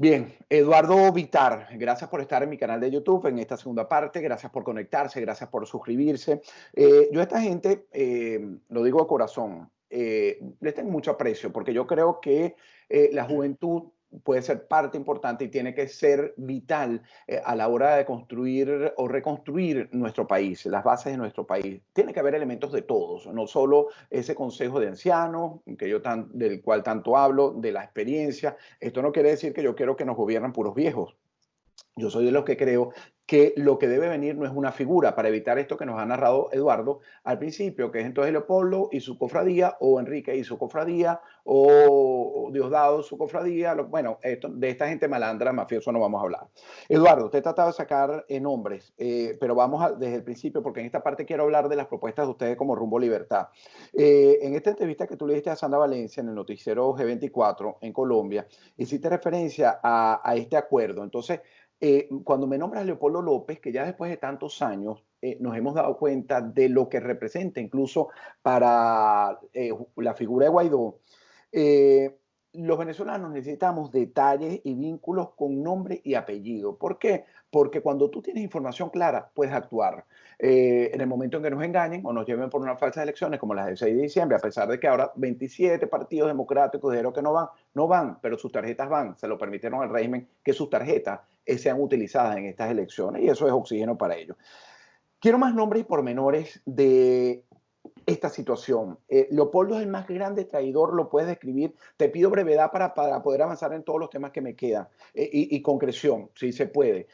Bien, Eduardo Vitar, gracias por estar en mi canal de YouTube en esta segunda parte, gracias por conectarse, gracias por suscribirse. Yo a esta gente, lo digo de corazón, les tengo mucho aprecio porque yo creo que la juventud puede ser parte importante y tiene que ser vital a la hora de construir o reconstruir nuestro país, las bases de nuestro país. Tiene que haber elementos de todos, no solo ese consejo de ancianos del cual tanto hablo, de la experiencia. Esto no quiere decir que yo quiero que nos gobiernen puros viejos. Yo soy de los que creo que lo que debe venir no es una figura para evitar esto que nos ha narrado Eduardo al principio, que es entonces Leopoldo y su cofradía, o Enrique y su cofradía, o Diosdado su cofradía. Bueno, de esta gente malandra, mafioso, no vamos a hablar. Eduardo, te he tratado de sacar nombres, pero desde el principio, porque en esta parte quiero hablar de las propuestas de ustedes como Rumbo Libertad. En esta entrevista que tú le diste a Sandra Valencia en el noticiero G24 en Colombia, hiciste referencia a este acuerdo. Entonces, cuando me nombras Leopoldo López, que ya después de tantos años nos hemos dado cuenta de lo que representa incluso para la figura de Guaidó, los venezolanos necesitamos detalles y vínculos con nombre y apellido. ¿Por qué? Porque cuando tú tienes información clara, puedes actuar. En el momento en que nos engañen o nos lleven por unas falsas elecciones como las del 6 de diciembre, a pesar de que ahora 27 partidos democráticos dijeron que no van, pero sus tarjetas van, se lo permitieron al régimen que sus tarjetas sean utilizadas en estas elecciones y eso es oxígeno para ellos. Quiero más nombres y pormenores de esta situación. Leopoldo es el más grande traidor, lo puedes describir. Te pido brevedad para poder avanzar en todos los temas que me quedan y concreción, si se puede.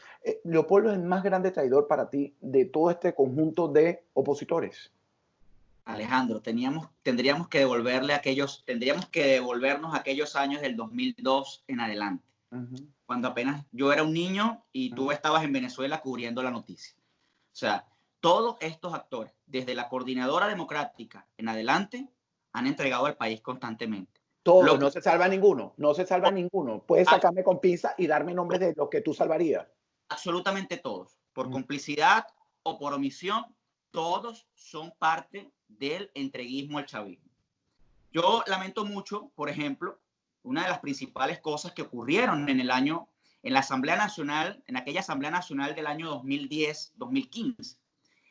Leopoldo es el más grande traidor para ti de todo este conjunto de opositores. Alejandro, tendríamos que devolvernos aquellos años del 2002 en adelante, cuando apenas yo era un niño y tú estabas en Venezuela cubriendo la noticia. O sea, todos estos actores, desde la Coordinadora Democrática en adelante, han entregado al país constantemente. Todos, no se salva ninguno, no se salva ninguno. Puedes sacarme con pinza y darme nombres de los que tú salvarías. Absolutamente todos, por complicidad o por omisión, todos son parte del entreguismo al chavismo. Yo lamento mucho, por ejemplo, una de las principales cosas que ocurrieron en la Asamblea Nacional, en aquella Asamblea Nacional del año 2010-2015,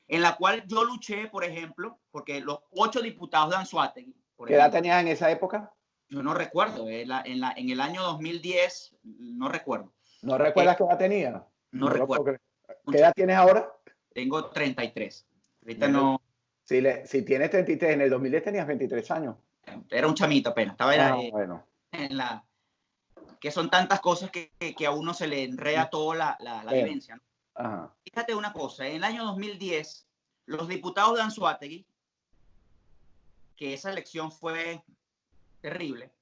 en la cual yo luché, por ejemplo, porque los 8 diputados de Anzoátegui... ¿Qué edad tenías en esa época? Yo no recuerdo, en el año 2010, no recuerdo. ¿No recuerdas qué edad tenía? No recuerdo. ¿Qué edad tienes ahora? Tengo 33. Ahorita no... Si tienes 33, en el 2010 tenías 23 años. Era un chamito apenas. Estaba bueno. Que son tantas cosas que a uno se le enreda toda la vivencia, ¿no? Ajá. Fíjate una cosa, en el año 2010, los diputados de Anzoátegui, que esa elección fue terrible,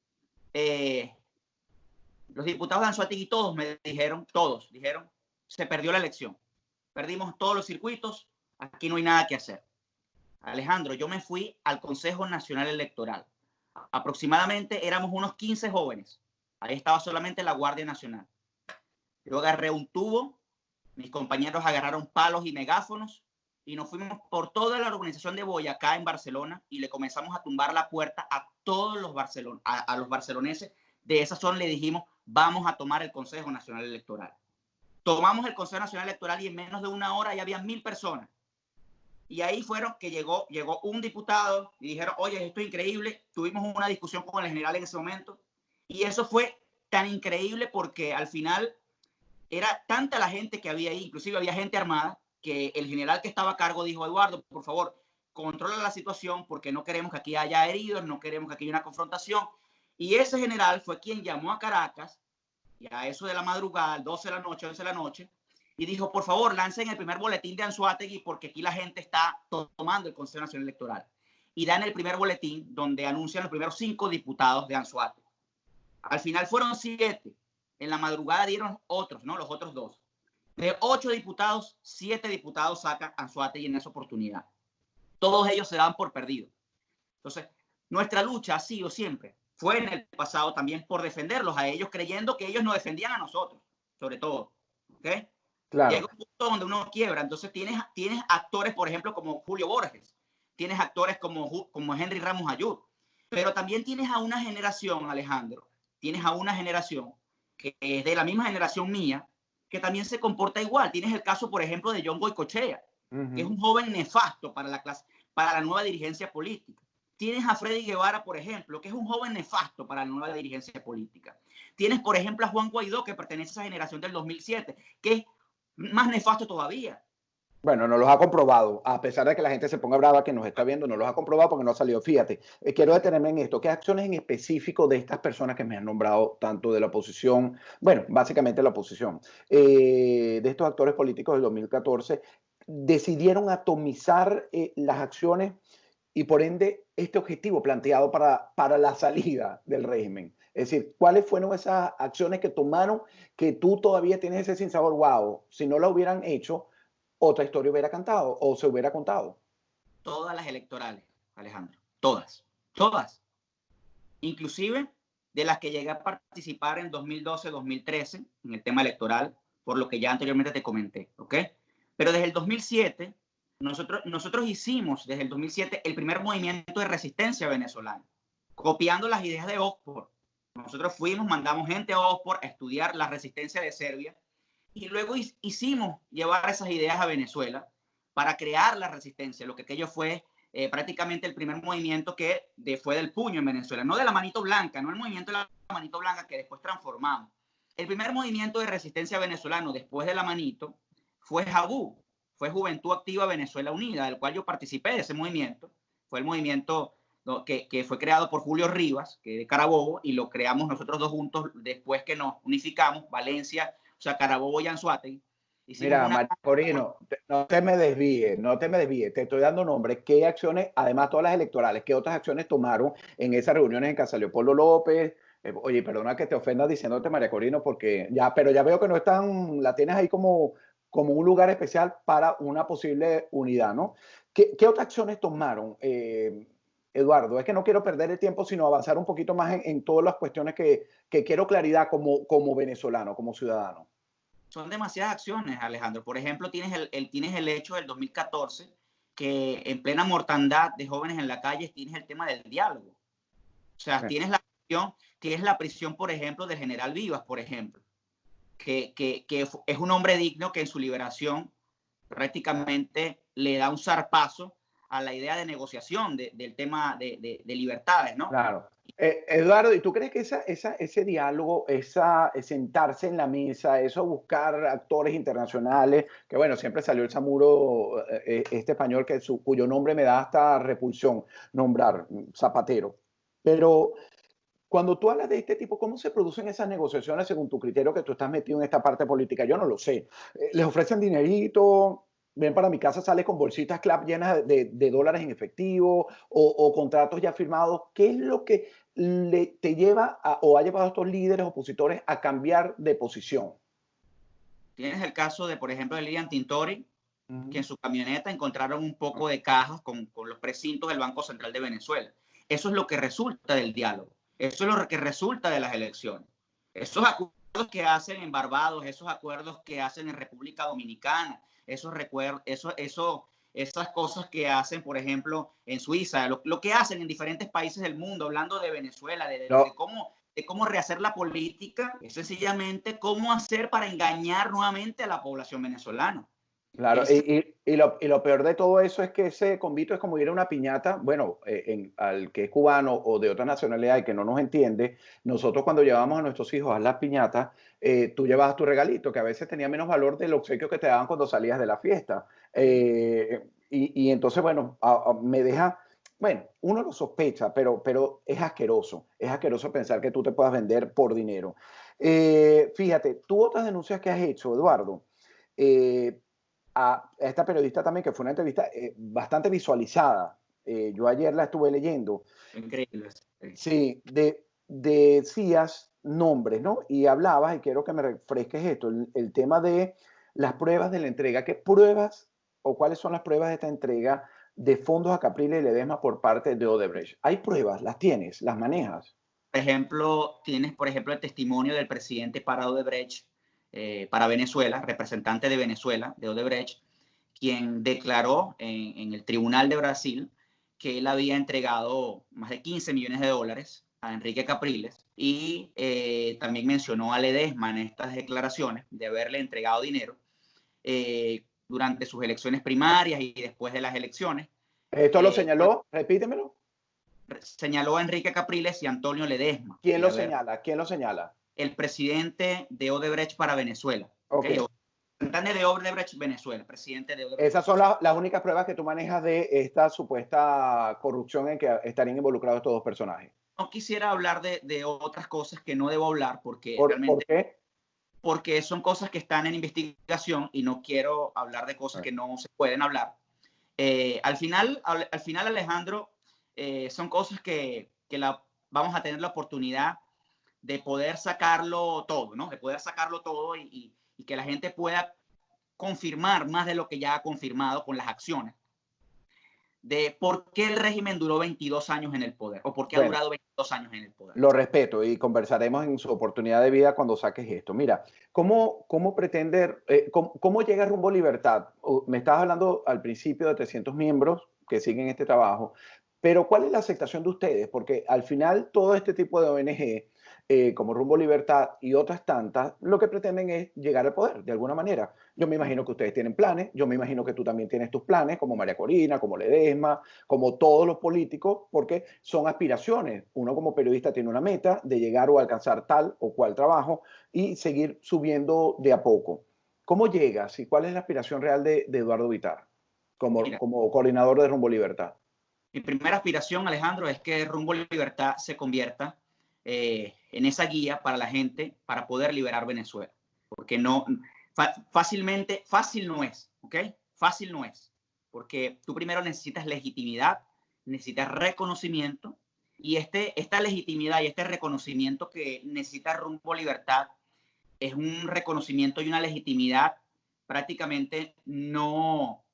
los diputados de Anzoátegui todos dijeron, se perdió la elección. Perdimos todos los circuitos, aquí no hay nada que hacer. Alejandro, yo me fui al Consejo Nacional Electoral. Aproximadamente éramos unos 15 jóvenes. Ahí estaba solamente la Guardia Nacional. Yo agarré un tubo, mis compañeros agarraron palos y megáfonos y nos fuimos por toda la organización de Boyacá en Barcelona y le comenzamos a tumbar la puerta a todos los a los barceloneses de esa zona. Le dijimos, vamos a tomar el Consejo Nacional Electoral. Tomamos el Consejo Nacional Electoral y en menos de una hora ya había 1000 personas. Y ahí fueron que llegó un diputado y dijeron, oye, esto es increíble. Tuvimos una discusión con el general en ese momento. Y eso fue tan increíble porque al final era tanta la gente que había ahí, inclusive había gente armada, que el general que estaba a cargo dijo, Eduardo, por favor, controla la situación porque no queremos que aquí haya heridos, no queremos que aquí haya una confrontación. Y ese general fue quien llamó a Caracas, y a eso de la madrugada, 12 de la noche, 11 de la noche, y dijo, por favor, lancen el primer boletín de Anzoátegui porque aquí la gente está tomando el Consejo Nacional Electoral. Y dan el primer boletín donde anuncian los primeros 5 diputados de Anzoátegui. Al final fueron 7. En la madrugada dieron otros, ¿no? Los otros 2. De 8 diputados, 7 diputados sacan Anzoátegui en esa oportunidad. Todos ellos se dan por perdidos. Entonces, nuestra lucha ha sido siempre, fue en el pasado también por defenderlos a ellos, creyendo que ellos nos defendían a nosotros, sobre todo. ¿Ok? Claro. Llega un punto donde uno quiebra. Entonces tienes actores, por ejemplo, como Julio Borges. Tienes actores como Henry Ramos Ayud. Pero también tienes a una generación, Alejandro, tienes a una generación que es de la misma generación mía, que también se comporta igual. Tienes el caso, por ejemplo, de John Goycochea, que es un joven nefasto para la nueva dirigencia política. Tienes a Freddy Guevara, por ejemplo, que es un joven nefasto para la nueva dirigencia política. Tienes, por ejemplo, a Juan Guaidó, que pertenece a esa generación del 2007, que es más nefasto todavía. Bueno, no los ha comprobado, a pesar de que la gente se ponga brava que nos está viendo, no los ha comprobado porque no ha salido. Fíjate, quiero detenerme en esto. ¿Qué acciones en específico de estas personas que me han nombrado, tanto de la oposición, bueno, básicamente la oposición, de estos actores políticos del 2014, decidieron atomizar las acciones y por ende este objetivo planteado para la salida del régimen? Es decir, ¿cuáles fueron esas acciones que tomaron que tú todavía tienes ese sinsabor? Wow, si no la hubieran hecho, otra historia hubiera cantado o se hubiera contado. Todas las electorales, Alejandro, todas. Inclusive de las que llegué a participar en 2012-2013 en el tema electoral, por lo que ya anteriormente te comenté, ¿ok? Pero desde el 2007, nosotros hicimos desde el 2007 el primer movimiento de resistencia venezolano, copiando las ideas de Oxford. Nosotros mandamos gente a Oxford a estudiar la resistencia de Serbia y luego hicimos llevar esas ideas a Venezuela para crear la resistencia, lo que aquello fue prácticamente el primer movimiento que fue del puño en Venezuela, no de la manito blanca, no el movimiento de la manito blanca que después transformamos. El primer movimiento de resistencia venezolano después de la manito fue JAVU, fue Juventud Activa Venezuela Unida, del cual yo participé de ese movimiento. Fue el movimiento que fue creado por Julio Rivas, que de Carabobo, y lo creamos nosotros dos juntos después que nos unificamos, Valencia, o sea, Carabobo y Anzoátegui. Mira, María Corina, no te me desvíes, te estoy dando nombres. ¿Qué acciones, además todas las electorales, qué otras acciones tomaron en esas reuniones en casa Leopoldo López? Oye, perdona que te ofenda diciéndote María Corina, porque pero ya veo que no están, la tienes ahí como un lugar especial para una posible unidad, ¿no? ¿Qué otras acciones tomaron, Eduardo? Es que no quiero perder el tiempo, sino avanzar un poquito más en todas las cuestiones que quiero claridad como venezolano, como ciudadano. Son demasiadas acciones, Alejandro. Por ejemplo, tienes el hecho del 2014, que en plena mortandad de jóvenes en la calle tienes el tema del diálogo. O sea, sí, tienes la prisión, por ejemplo, del general Vivas, por ejemplo, que es un hombre digno que en su liberación prácticamente le da un zarpazo a la idea de negociación del tema de libertades, ¿no? Claro. Eduardo, ¿y tú crees que ese diálogo, sentarse en la mesa, eso buscar actores internacionales, que bueno, siempre salió el Samuro, este español cuyo nombre me da hasta repulsión nombrar, Zapatero, pero cuando tú hablas de este tipo, ¿cómo se producen esas negociaciones según tu criterio que tú estás metido en esta parte política? Yo no lo sé. ¿Les ofrecen dinerito? Ven para mi casa, sale con bolsitas CLAP llenas de dólares en efectivo o contratos ya firmados. ¿Qué es lo que te lleva o ha llevado a estos líderes opositores a cambiar de posición? Tienes el caso de, por ejemplo, de Lilian Tintori, que en su camioneta encontraron un poco de cajas con los precintos del Banco Central de Venezuela. Eso es lo que resulta del diálogo. Eso es lo que resulta de las elecciones. Esos acuerdos que hacen en Barbados, esos acuerdos que hacen en República Dominicana, esas cosas que hacen, por ejemplo, en Suiza, lo que hacen en diferentes países del mundo, hablando de Venezuela, de cómo rehacer la política, es sencillamente cómo hacer para engañar nuevamente a la población venezolana. Claro, y lo peor de todo eso es que ese convito es como ir a una piñata, bueno, al que es cubano o de otra nacionalidad y que no nos entiende, nosotros cuando llevamos a nuestros hijos a las piñatas, tú llevabas tu regalito, que a veces tenía menos valor del obsequio que te daban cuando salías de la fiesta. Y entonces, bueno, me deja, bueno, uno lo sospecha, pero es asqueroso pensar que tú te puedas vender por dinero. Fíjate, tú otras denuncias que has hecho, Eduardo, a esta periodista también, que fue una entrevista bastante visualizada. Yo ayer la estuve leyendo. Increíble. Sí, decías nombres, ¿no? Y hablabas, y quiero que me refresques esto, el tema de las pruebas de la entrega. ¿Qué pruebas o cuáles son las pruebas de esta entrega de fondos a Capriles y Ledesma por parte de Odebrecht? ¿Hay pruebas? ¿Las tienes? ¿Las manejas? Por ejemplo, tienes, el testimonio del presidente para Odebrecht, para Venezuela, representante de Venezuela, de Odebrecht, quien declaró en el Tribunal de Brasil que él había entregado más de 15 millones de dólares a Enrique Capriles, y también mencionó a Ledesma en estas declaraciones de haberle entregado dinero durante sus elecciones primarias y después de las elecciones. ¿Esto lo señaló? Repítemelo. Señaló a Enrique Capriles y Antonio Ledesma. ¿Quién lo señala? ¿Quién lo señala? El presidente de Odebrecht para Venezuela. Okay. Representante de Odebrecht, Venezuela, presidente de Odebrecht. Esas son las únicas pruebas que tú manejas de esta supuesta corrupción en que estarían involucrados estos dos personajes. No quisiera hablar de otras cosas que no debo hablar porque ¿Por qué? Porque son cosas que están en investigación y no quiero hablar de cosas que no se pueden hablar. Al final, Alejandro, son cosas que vamos a tener la oportunidad de poder sacarlo todo, ¿no? De poder sacarlo todo y que la gente pueda confirmar más de lo que ya ha confirmado con las acciones de por qué el régimen duró 22 años en el poder o por qué ha durado 22 años en el poder. Lo respeto y conversaremos en su oportunidad de vida cuando saques esto. Mira, ¿cómo pretender, cómo llega Rumbo Libertad? Me estabas hablando al principio de 300 miembros que siguen este trabajo, pero ¿cuál es la aceptación de ustedes? Porque al final todo este tipo de ONG, como Rumbo Libertad y otras tantas, lo que pretenden es llegar al poder de alguna manera. Yo me imagino que ustedes tienen planes, yo me imagino que tú también tienes tus planes, como María Corina, como Ledesma, como todos los políticos, porque son aspiraciones. Uno como periodista tiene una meta de llegar o alcanzar tal o cual trabajo y seguir subiendo de a poco. ¿Cómo llegas y cuál es la aspiración real de Eduardo Bitar como coordinador de Rumbo Libertad? Mi primera aspiración, Alejandro, es que Rumbo Libertad se convierta en esa guía para la gente para poder liberar Venezuela. Porque fácil no es, ¿ok? Fácil no es. Porque tú primero necesitas legitimidad, necesitas reconocimiento, y esta legitimidad y este reconocimiento que necesita Rumbo Libertad es un reconocimiento y una legitimidad prácticamente no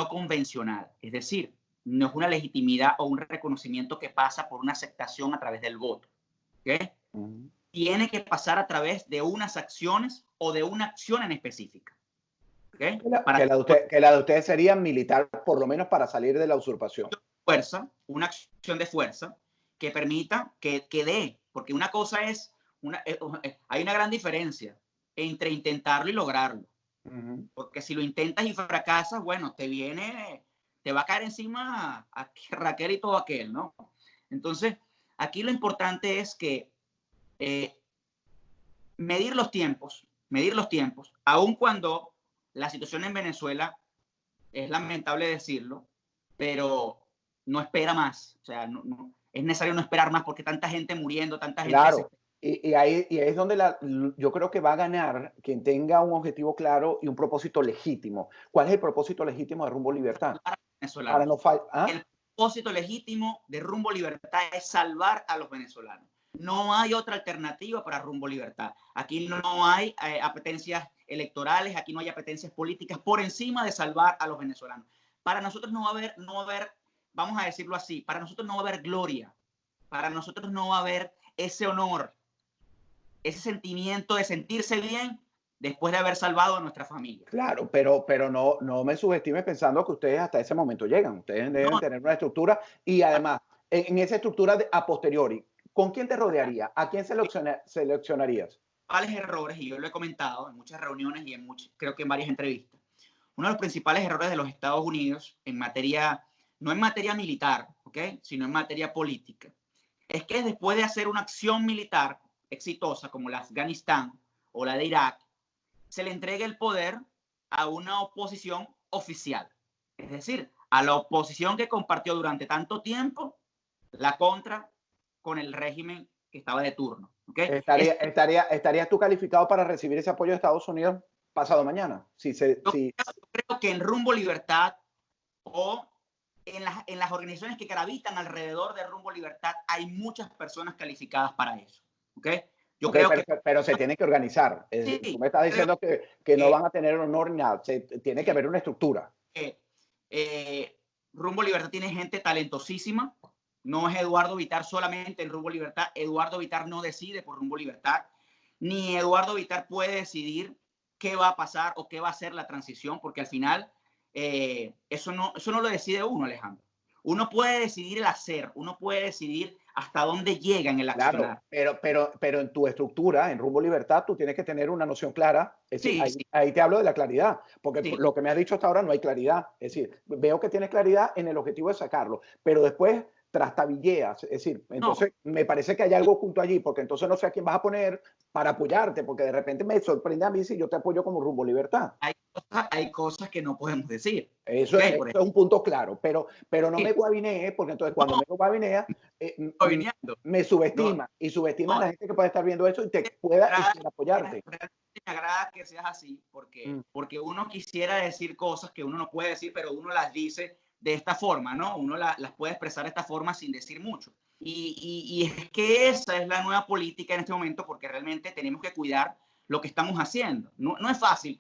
convencional. Es decir, no es una legitimidad o un reconocimiento que pasa por una aceptación a través del voto. ¿Okay? Tiene que pasar a través de unas acciones o de una acción en específica. ¿Okay? Que la de ustedes sería militar, por lo menos para salir de la usurpación. Una acción de fuerza que permita que dé, porque una cosa es, hay una gran diferencia entre intentarlo y lograrlo. Porque si lo intentas y fracasas, bueno, te va a caer encima a Raquel y todo aquel, ¿no? Entonces, aquí lo importante es que medir los tiempos, aun cuando la situación en Venezuela es lamentable decirlo, pero no espera más. O sea, es necesario no esperar más porque tanta gente muriendo, tanta gente... Claro. Y ahí es donde yo creo que va a ganar quien tenga un objetivo claro y un propósito legítimo. ¿Cuál es el propósito legítimo de Rumbo Libertad? Para no El propósito legítimo de Rumbo Libertad es salvar a los venezolanos. No hay otra alternativa para Rumbo Libertad. Aquí no hay apetencias electorales, aquí no hay apetencias políticas por encima de salvar a los venezolanos. Para nosotros no va a haber, vamos a decirlo así, para nosotros no va a haber gloria, para nosotros no va a haber ese honor, ese sentimiento de sentirse bien después de haber salvado a nuestra familia. Claro, pero no me subestimes pensando que ustedes hasta ese momento llegan. Ustedes deben tener una estructura y además, en esa estructura a posteriori, ¿con quién te rodearía? ¿A quién seleccionarías? Principales errores, y yo lo he comentado en muchas reuniones y creo que en varias entrevistas, uno de los principales errores de los Estados Unidos no en materia militar, ¿okay? Sino en materia política, es que después de hacer una acción militar exitosa como la de Afganistán o la de Irak, se le entrega el poder a una oposición oficial. Es decir, a la oposición que compartió durante tanto tiempo la contra con el régimen que estaba de turno. ¿Okay? ¿Estarías tú calificado para recibir ese apoyo de Estados Unidos pasado mañana? Yo creo que en Rumbo Libertad o en las organizaciones que gravitan alrededor de Rumbo Libertad hay muchas personas calificadas para eso. ¿Okay? Pero se tiene que organizar. Sí, tú me estás diciendo que no van a tener honor ni nada. Tiene que haber una estructura. Rumbo Libertad tiene gente talentosísima. No es Eduardo Bitar solamente en Rumbo Libertad. Eduardo Bitar no decide por Rumbo Libertad. Ni Eduardo Bitar puede decidir qué va a pasar o qué va a ser la transición, porque al final eso no lo decide uno, Alejandro. Uno puede decidir el hacer, uno puede decidir hasta dónde llega en el accionar. Claro, pero en tu estructura, en Rumbo Libertad, tú tienes que tener una noción clara. Es decir, Sí, sí, ahí te hablo de la claridad, porque sí. lo que me has dicho hasta ahora no hay claridad. Es decir, veo que tienes claridad en el objetivo de sacarlo, pero después trastabilleas. Es decir, No, entonces me parece que hay algo oculto allí, porque entonces no sé a quién vas a poner para apoyarte, porque de repente me sorprende a mí si yo te apoyo como Rumbo Libertad. hay cosas que no podemos decir. Eso, Okay, eso es un punto claro, pero no me guabinee, porque entonces cuando no, me guabinea, estoy viniendo. me No, subestima y subestima no, a la gente que puede estar viendo eso y te pueda y quiera apoyarte. realmente me agrada que seas así, Mm. porque uno quisiera decir cosas que uno no puede decir, pero uno las dice de esta forma, ¿no? Uno las puede expresar de esta forma sin decir mucho. Y es que esa es la nueva política en este momento, porque realmente tenemos que cuidar lo que estamos haciendo. No, no es fácil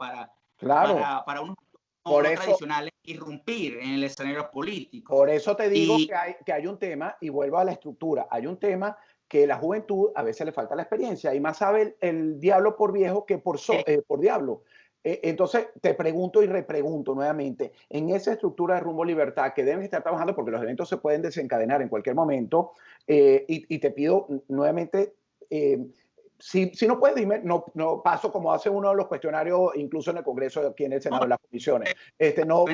Claro, para unos por no eso, tradicionales irrumpir en el escenario político. por eso te digo Y que hay un tema, y vuelvo a la estructura, hay un tema que la juventud a veces le falta la experiencia y más sabe el diablo por viejo que por diablo. Entonces te pregunto y repregunto nuevamente, en esa estructura de Rumbo Libertad que deben estar trabajando, porque los eventos se pueden desencadenar en cualquier momento, y te pido nuevamente, si no puedes, dime, no paso como hace uno de los cuestionarios, incluso en el Congreso, aquí en el Senado, en las comisiones. No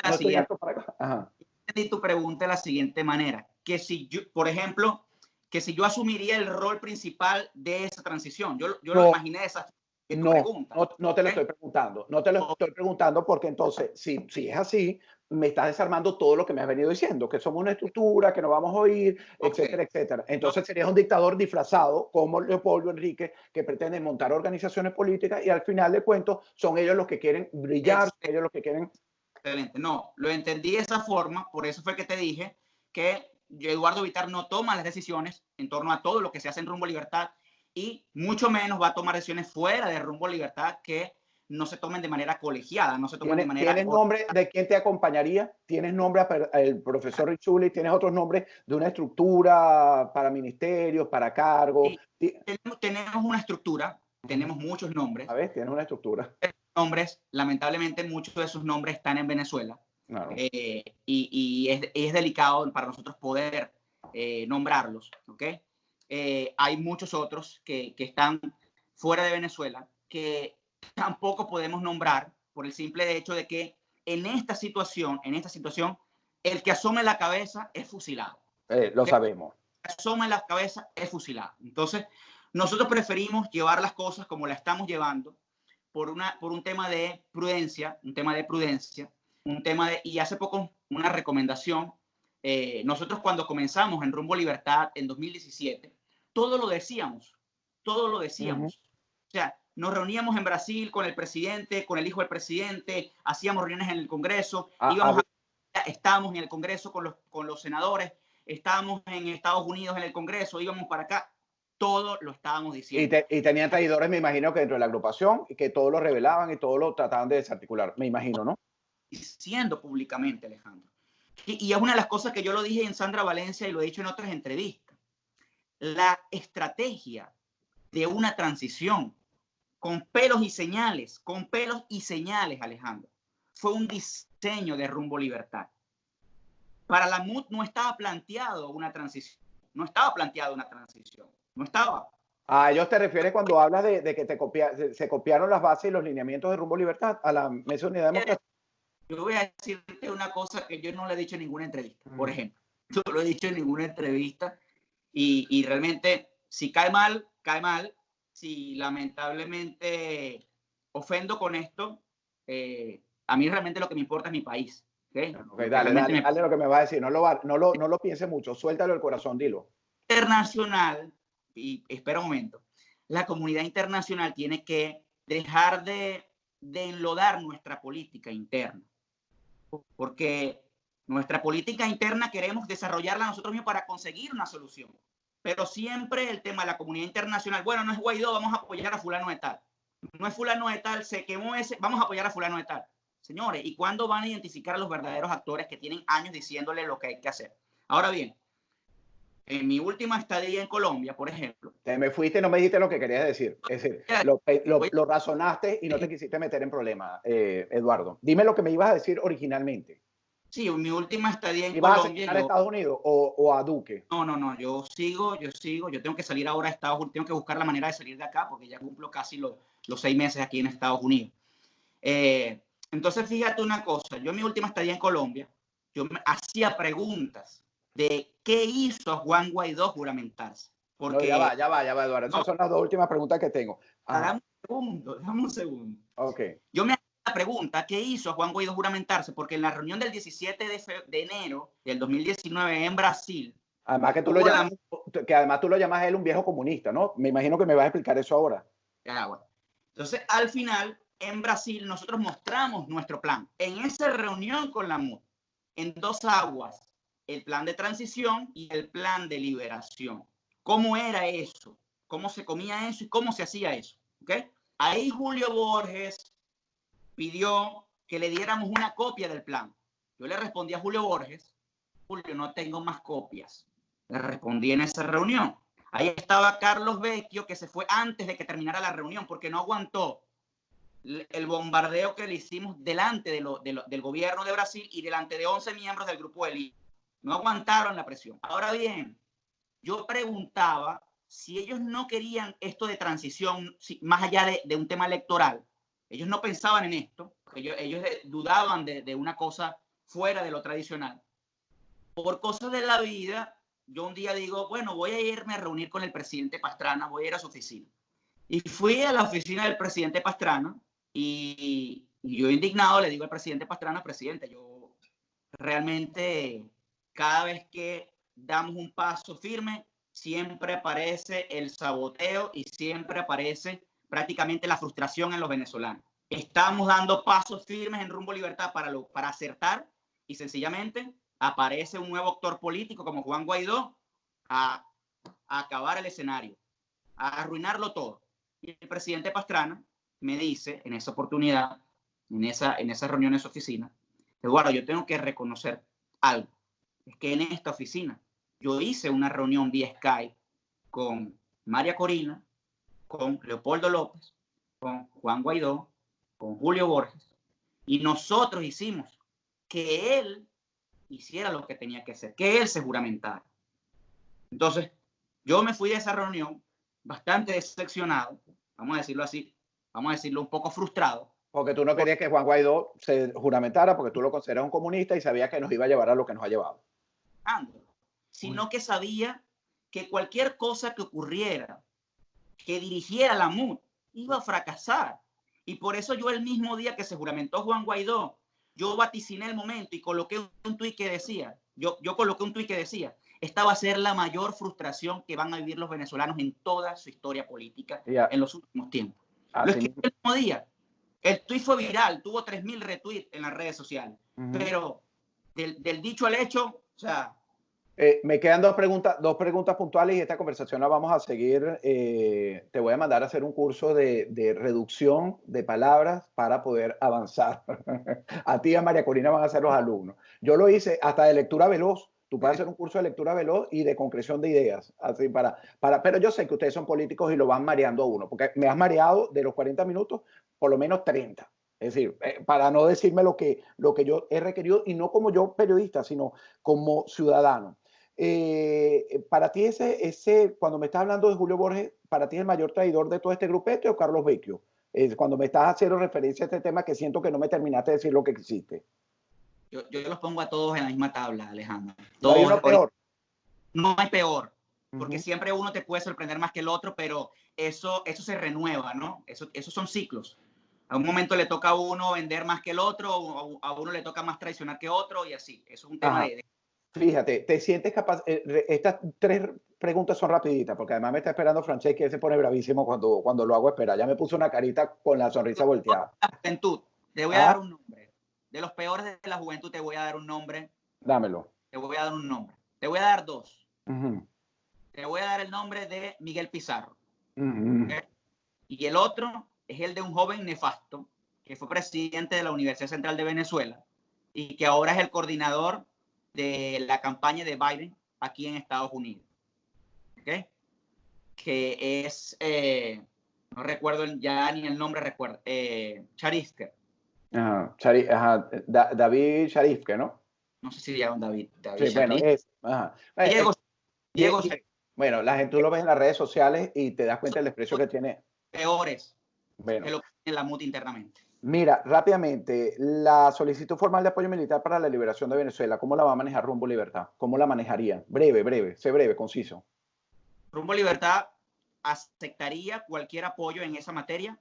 estoy apto para acá. Ajá. entendí tu pregunta de la siguiente manera, que si yo, por ejemplo, que si yo asumiría el rol principal de esa transición, yo No, lo imaginé de esa tu pregunta. No te lo estoy preguntando. No te lo estoy preguntando porque entonces, si es así, me estás desarmando todo lo que me has venido diciendo, que somos una estructura, que no vamos a oír, etcétera, etcétera. Entonces serías un dictador disfrazado como Leopoldo Enrique, que pretende montar organizaciones políticas y al final de cuentos son ellos los que quieren brillar, son ellos los que quieren... Excelente. No, lo entendí de esa forma, por eso fue que te dije que Eduardo Villar no toma las decisiones en torno a todo lo que se hace en Rumbo Libertad y mucho menos va a tomar decisiones fuera de Rumbo Libertad que no se tomen de manera colegiada, no se tomen de manera... ¿Tienes nombre de quién te acompañaría? ¿Tienes nombre el profesor Richuli? ¿Tienes otros nombres de una estructura para ministerios, para cargos? Sí, tenemos una estructura, tenemos muchos nombres. A ver, tienes una estructura. Nombres, lamentablemente muchos de esos nombres están en Venezuela. Claro. Y es delicado para nosotros poder nombrarlos, ¿ok? Hay muchos otros que están fuera de Venezuela que tampoco podemos nombrar por el simple hecho de que en esta situación, el que asome la cabeza es fusilado. Lo sabemos. El que asome la cabeza es fusilado. Entonces, nosotros preferimos llevar las cosas como la estamos llevando por un tema de prudencia, y hace poco una recomendación. Nosotros cuando comenzamos en Rumbo Libertad en 2017, todo lo decíamos. O sea, nos reuníamos en Brasil con el presidente, con el hijo del presidente, hacíamos reuniones en el Congreso, estábamos en el Congreso con los senadores, estábamos en Estados Unidos en el Congreso, íbamos para acá, todo lo estábamos diciendo. Y tenían traidores, me imagino, que dentro de la agrupación, y que todos lo revelaban y todos lo trataban de desarticular, me imagino, ¿no? Diciendo públicamente, Alejandro. Y es una de las cosas que yo lo dije en Sandra Valencia y lo he dicho en otras entrevistas. La estrategia de una transición con pelos y señales, Alejandro, fue un diseño de Rumbo Libertad. Para la MUD no estaba planteado una transición. No estaba. ¿A ellos te refieres cuando hablas de que se copiaron las bases y los lineamientos de Rumbo Libertad a la Mesa de Unidad Democrática? Yo voy a decirte una cosa que yo no le he dicho en ninguna entrevista, por ejemplo. Yo no lo he dicho en ninguna entrevista y realmente si cae mal, cae mal. Si lamentablemente ofendo con esto, a mí realmente lo que me importa es mi país. ¿Okay? Dale lo que me va a decir. No lo piense mucho. Suéltalo el corazón, dilo. Internacional, y espera un momento, la comunidad internacional tiene que dejar de enlodar nuestra política interna. Porque nuestra política interna queremos desarrollarla nosotros mismos para conseguir una solución. Pero siempre el tema de la comunidad internacional, bueno, no es Guaidó, vamos a apoyar a fulano de tal. No es fulano de tal, se quemó ese, vamos a apoyar a fulano de tal. Señores, ¿y cuándo van a identificar a los verdaderos actores que tienen años diciéndole lo que hay que hacer? Ahora bien, en mi última estadía en Colombia, por ejemplo. Te me fuiste y no me dijiste lo que querías decir. Es decir, lo razonaste y no te quisiste meter en problemas, Eduardo. Dime lo que me ibas a decir originalmente. Sí, mi última estadía en ¿Y vas a Colombia, seguir a Estados Unidos o a Duque? no, yo sigo, yo tengo que salir ahora a Estados Unidos, tengo que buscar la manera de salir de acá porque ya cumplo casi los 6 meses aquí en Estados Unidos. Entonces, fíjate una cosa, yo en mi última estadía en Colombia, yo me hacía preguntas de qué hizo Juan Guaidó juramentarse. No, Porque, ya va, Eduardo. no, Esas son las dos últimas preguntas que tengo. Ajá. dame un segundo. Ok. Yo me hacía la pregunta, ¿qué hizo Juan Guaidó juramentarse? Porque en la reunión del 17 de enero del 2019 en Brasil, Además que además tú lo llamas a él un viejo comunista, ¿no? Me imagino que me vas a explicar eso ahora. Bueno. Entonces, al final, en Brasil, nosotros mostramos nuestro plan. En esa reunión con la MUD, en dos aguas, el plan de transición y el plan de liberación. ¿Cómo era eso? ¿Cómo se comía eso y cómo se hacía eso? ¿Okay? Ahí Julio Borges pidió que le diéramos una copia del plan. Yo le respondí a Julio Borges, Julio, no tengo más copias. Le respondí en esa reunión. Ahí estaba Carlos Vecchio, que se fue antes de que terminara la reunión, porque no aguantó el bombardeo que le hicimos delante del gobierno de Brasil y delante de 11 miembros del grupo de Lima. No aguantaron la presión. Ahora bien, yo preguntaba si ellos no querían esto de transición, más allá de un tema electoral. Ellos no pensaban en esto, ellos dudaban de una cosa fuera de lo tradicional. Por cosas de la vida, yo un día digo, bueno, voy a irme a reunir con el presidente Pastrana, voy a ir a su oficina. Y fui a la oficina del presidente Pastrana y yo indignado le digo al presidente Pastrana, presidente, yo realmente cada vez que damos un paso firme, siempre aparece el saboteo y siempre aparece prácticamente la frustración en los venezolanos. Estamos dando pasos firmes en rumbo a libertad para acertar y sencillamente aparece un nuevo actor político como Juan Guaidó a acabar el escenario, a arruinarlo todo. Y el presidente Pastrana me dice en esa oportunidad, en esa reunión en su oficina, Eduardo, yo tengo que reconocer algo. Es que en esta oficina yo hice una reunión vía Skype con María Corina, con Leopoldo López, con Juan Guaidó, con Julio Borges, y nosotros hicimos que él hiciera lo que tenía que hacer, que él se juramentara. Entonces, yo me fui de esa reunión bastante decepcionado, vamos a decirlo así, vamos a decirlo un poco frustrado. Porque tú no querías que Juan Guaidó se juramentara porque tú lo consideras un comunista y sabías que nos iba a llevar a lo que nos ha llevado. Sino que sabía que cualquier cosa que ocurriera, que dirigiera la MUD, iba a fracasar. Y por eso yo el mismo día que se juramentó Juan Guaidó, yo vaticiné el momento y coloqué un tuit que decía, yo coloqué un tuit que decía, esta va a ser la mayor frustración que van a vivir los venezolanos en toda su historia política en los últimos tiempos. Lo escribí el mismo día. El tuit fue viral, tuvo 3.000 retweets en las redes sociales. Pero del dicho al hecho, o sea... me quedan dos preguntas puntuales y esta conversación la vamos a seguir. Te voy a mandar a hacer un curso de reducción de palabras para poder avanzar. A ti y a María Corina van a ser los alumnos. Yo lo hice hasta de lectura veloz. Tú puedes hacer un curso de lectura veloz y de concreción de ideas. Así pero yo sé que ustedes son políticos y lo van mareando a uno, porque me has mareado de los 40 minutos por lo menos 30. Es decir, para no decirme lo que yo he requerido, y no como yo periodista, sino como ciudadano. Para ti cuando me estás hablando de Julio Borges, ¿para ti es el mayor traidor de todo este grupete o Carlos Vecchio? Cuando me estás haciendo referencia a este tema que siento que no me terminaste de decir lo que quisiste. Yo los pongo a todos en la misma tabla, Alejandro. ¿No hay uno peor? No hay peor, porque siempre uno te puede sorprender más que el otro, pero eso se renueva, ¿no? Esos son ciclos. A un momento le toca a uno vender más que el otro, a uno le toca más traicionar que otro y así. Eso es un tema de... Fíjate, ¿te sientes capaz? Estas tres preguntas son rapiditas, porque además me está esperando Francesca, que se pone bravísimo cuando lo hago esperar. Ya me puso una carita con la sonrisa volteada. Juventud, te voy a dar un nombre. De los peores de la juventud te voy a dar un nombre. Dámelo. Te voy a dar un nombre. Te voy a dar dos. Te voy a dar el nombre de Miguel Pizarro. ¿Okay? Y el otro es el de un joven nefasto que fue presidente de la Universidad Central de Venezuela y que ahora es el coordinador de la campaña de Biden aquí en Estados Unidos. ¿Okay? Que es, no recuerdo ya ni el nombre, Charifke. David Charifke, ¿no? No sé si llamaron David Sí, bueno, Charlie. es, ajá. Diego, Diego, Bueno, la gente tú lo ves en las redes sociales y te das cuenta del desprecio que tiene. peores que Bueno, lo que tiene la MUT internamente. mira, rápidamente, la solicitud formal de apoyo militar para la liberación de Venezuela, ¿cómo la va a manejar Rumbo Libertad? ¿Cómo la manejaría? Breve, breve, sé breve, conciso. Rumbo Libertad aceptaría cualquier apoyo en esa materia,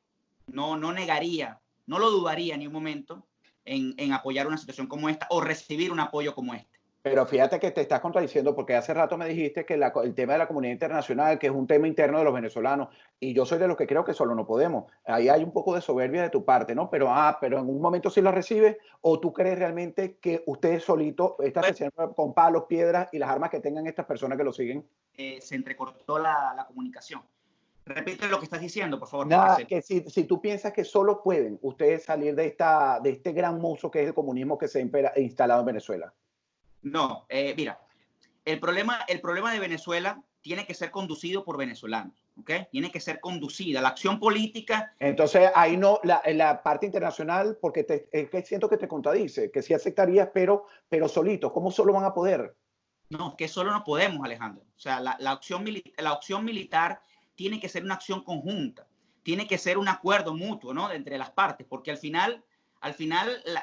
no negaría, no lo dudaría ni un momento en apoyar una situación como esta o recibir un apoyo como este. Pero fíjate que te estás contradiciendo porque hace rato me dijiste que el tema de la comunidad internacional, que es un tema interno de los venezolanos, y yo soy de los que creo que solo no podemos. Ahí hay un poco de soberbia de tu parte, ¿no? Pero en un momento sí la recibes, o tú crees realmente que ustedes solitos, esta presión con palos, piedras y las armas que tengan estas personas que lo siguen. Se entrecortó la comunicación. Repite lo que estás diciendo, por favor. Nada, que si tú piensas que solo pueden ustedes salir de este gran monstruo que es el comunismo que se ha instalado en Venezuela. No, mira, el problema de Venezuela tiene que ser conducido por venezolanos, ¿ok? Tiene que ser conducida. La acción política. Entonces, ahí no, la parte internacional, porque es que siento que te contradice, que sí aceptarías, pero solitos, ¿cómo solo van a poder? No, que solo no podemos, Alejandro. O sea, la opción militar tiene que ser una acción conjunta, tiene que ser un acuerdo mutuo, ¿no? Entre las partes, porque al final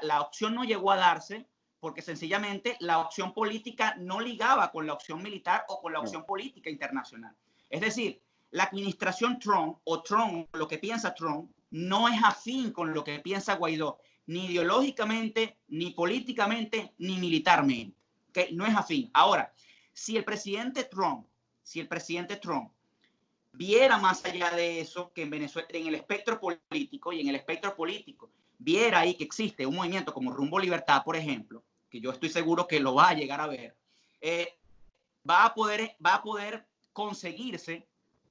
la opción no llegó a darse porque sencillamente la opción política no ligaba con la opción militar o con la opción política internacional. Es decir, la administración Trump o Trump, lo que piensa Trump, no es afín con lo que piensa Guaidó, ni ideológicamente, ni políticamente, ni militarmente. ¿Okay? No es afín. Ahora, si el presidente Trump viera más allá de eso, que en Venezuela, en el espectro político, viera ahí que existe un movimiento como Rumbo Libertad, por ejemplo, que yo estoy seguro que lo va a llegar a ver, va a poder conseguirse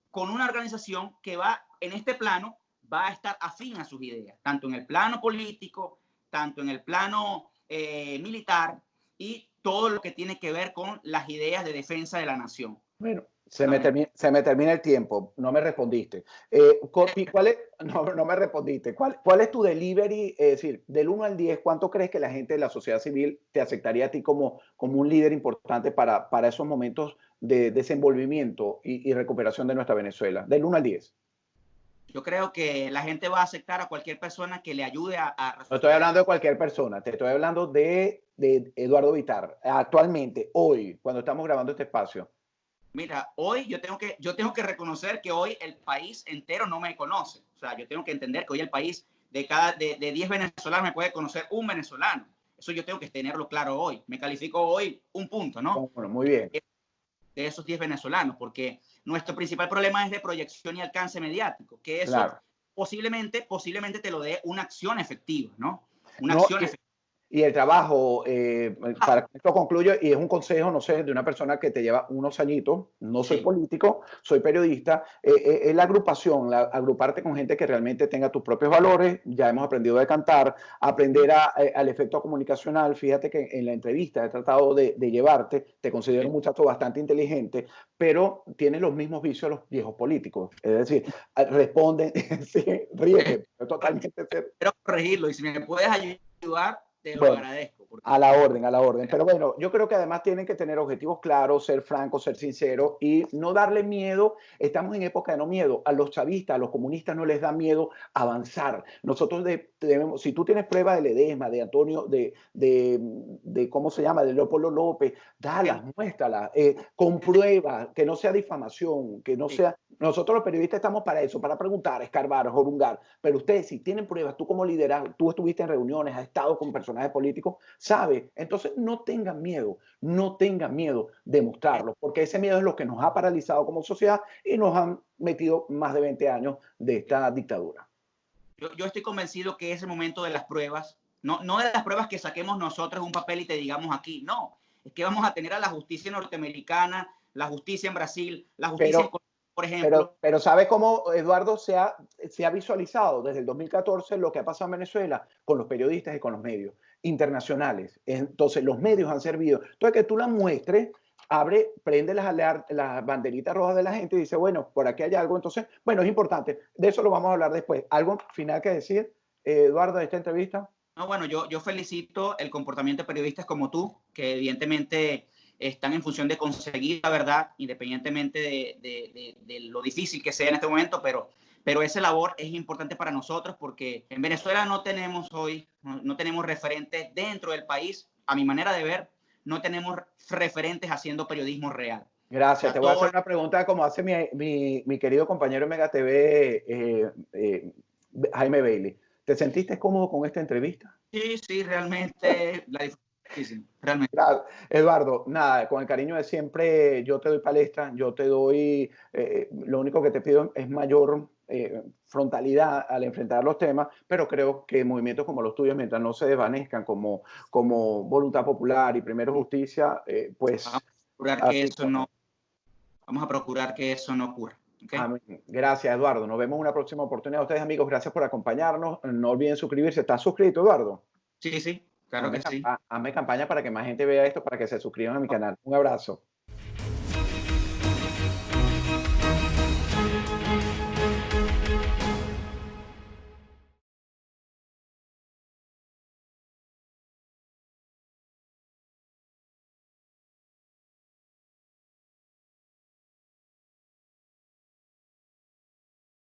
con una organización que va, en este plano, va a estar afín a sus ideas, tanto en el plano político, tanto en el plano militar y todo lo que tiene que ver con las ideas de defensa de la nación. Bueno, se me termina el tiempo, no me respondiste. ¿Cuál es? No me respondiste. ¿Cuál es tu delivery? Es decir, del 1 al 10, ¿cuánto crees que la gente de la sociedad civil te aceptaría a ti como un líder importante para esos momentos de desenvolvimiento y recuperación de nuestra Venezuela? Del 1 al 10. Yo creo que la gente va a aceptar a cualquier persona que le ayude a... No estoy hablando de cualquier persona, te estoy hablando de Eduardo Bitar. Actualmente, hoy, cuando estamos grabando este espacio. Mira, hoy yo tengo que reconocer que hoy el país entero no me conoce. O sea, yo tengo que entender que hoy el país de 10 venezolanos me puede conocer un venezolano. Eso yo tengo que tenerlo claro hoy. Me califico hoy un punto, ¿no? Bueno, muy bien. De esos 10 venezolanos, porque nuestro principal problema es de proyección y alcance mediático, que eso Claro. posiblemente te lo dé una acción efectiva, ¿no? Una No, acción efectiva. y el trabajo, para que esto concluya, y es un consejo, no sé, de una persona que te lleva unos añitos, no soy político, soy periodista, es la agrupación, agruparte con gente que realmente tenga tus propios valores, ya hemos aprendido de cantar, aprender al efecto comunicacional, fíjate que en la entrevista he tratado de llevarte, te considero un muchacho bastante inteligente, pero tienes los mismos vicios de los viejos políticos, es decir, responden, sí, ríete, totalmente. Quiero corregirlo y si me puedes ayudar, te lo agradezco. Porque... A la orden, a la orden. Pero bueno, yo creo que además tienen que tener objetivos claros, ser francos, ser sinceros y no darle miedo. Estamos en época de no miedo. A los chavistas, a los comunistas no les da miedo avanzar. Nosotros debemos, si tú tienes prueba de Ledesma, de Antonio, de ¿cómo se llama? De Leopoldo López, dalas, muéstralas, comprueba, que no sea difamación, que no sea... Nosotros los periodistas estamos para eso, para preguntar, escarbar, jorungar. Pero ustedes, si tienen pruebas, tú como liderazgo, tú estuviste en reuniones, has estado con personajes políticos, sabe. Entonces no tengan miedo de mostrarlo, porque ese miedo es lo que nos ha paralizado como sociedad y nos han metido más de 20 años de esta dictadura. Yo estoy convencido que es el momento de las pruebas, no de las pruebas que saquemos nosotros un papel y te digamos aquí, no, es que vamos a tener a la justicia norteamericana, la justicia en Brasil, la justicia en Colombia, por ejemplo. Pero ¿sabe cómo, Eduardo, se ha visualizado desde el 2014 lo que ha pasado en Venezuela con los periodistas y con los medios internacionales? Entonces, los medios han servido. Entonces, que tú la muestres, prende las banderitas rojas de la gente y dice, bueno, por aquí hay algo. Entonces, bueno, es importante. De eso lo vamos a hablar después. ¿Algo final que decir, Eduardo, de esta entrevista? No, bueno, yo felicito el comportamiento de periodistas como tú, que evidentemente están en función de conseguir la verdad, independientemente de lo difícil que sea en este momento, pero esa labor es importante para nosotros porque en Venezuela no tenemos hoy, no tenemos referentes dentro del país, a mi manera de ver, no tenemos referentes haciendo periodismo real. O Gracias. sea, Te voy a hacer todo... una pregunta como hace mi querido compañero en Mega TV, Jaime Bailey. ¿Te sentiste cómodo con esta entrevista? Sí, sí, realmente la disfruté muchísimo, realmente. Claro, Eduardo, nada, con el cariño de siempre, yo te doy palestra, yo te doy, lo único que te pido es mayor frontalidad al enfrentar los temas, pero creo que movimientos como los tuyos, mientras no se desvanezcan como Voluntad Popular y Primero Justicia, Vamos pues a procurar que así eso estamos. no, vamos a procurar que eso no ocurra. ¿Okay? Amén. Gracias, Eduardo. Nos vemos en una próxima oportunidad. Ustedes, amigos, gracias por acompañarnos. No olviden suscribirse. ¿Estás suscrito, Eduardo? Sí, sí, claro que sí. Hazme campaña para que más gente vea esto, para que se suscriban a mi canal. Un abrazo.